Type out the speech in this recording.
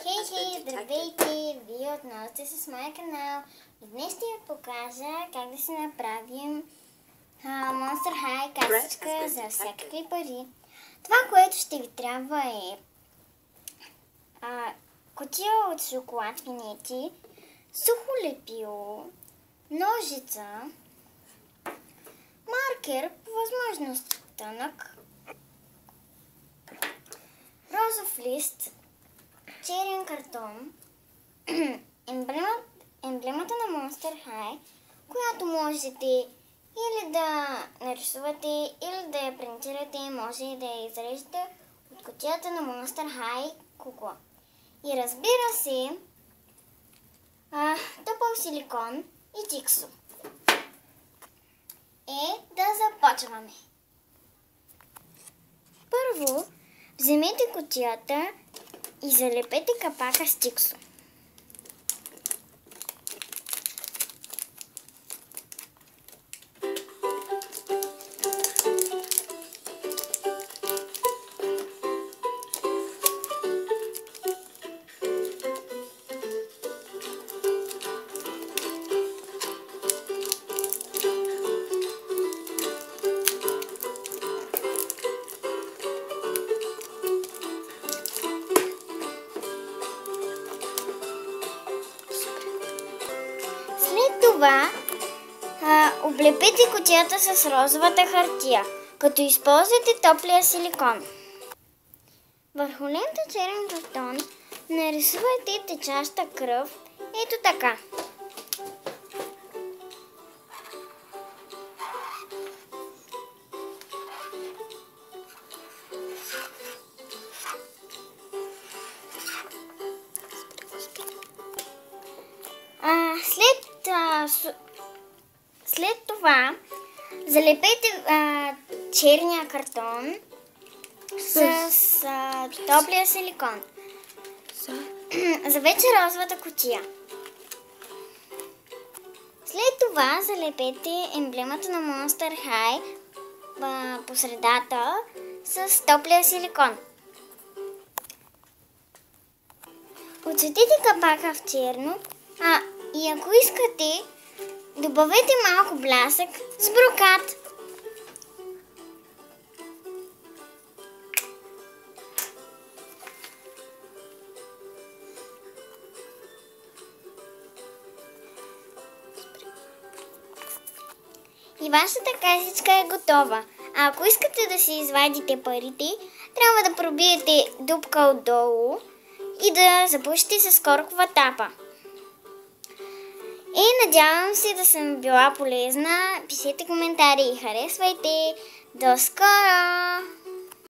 Хей, здравейте! Вие отново сте с моя канал и днес ще ви покажа как да си направим Monster High касичка за всякакви пари. Това, което ще ви трябва е кутия от шоколад винети, сухо лепило, ножица, маркер, по възможност тънък, розов лист, черен картон, емблемата на Monster High, която можете или да нарисувате, или да я принтирате, може и да я изрежете от кутията на Monster High кукла. И разбира се, топъл силикон и тиксо. Да започваме. Първо, вземете кутията и залепете капака с тиксо. След това облепете кутията с розовата хартия, като използвате топлия силикон. Върху лента черен картон нарисувайте течаща кръв, ето така. След това залепете черния картон с топлия силикон за вече розовата кутия. След това залепете емблемата на Monster High по средата с топлия силикон. Оцветите капака в черно, и ако искате, добавете малко блясък с брокат. И вашата касичка е готова. А ако искате да си извадите парите, трябва да пробиете дупка отдолу и да запушите с коркова тапа. Надявам се да съм била полезна. Пишете коментари и харесвайте. До скоро!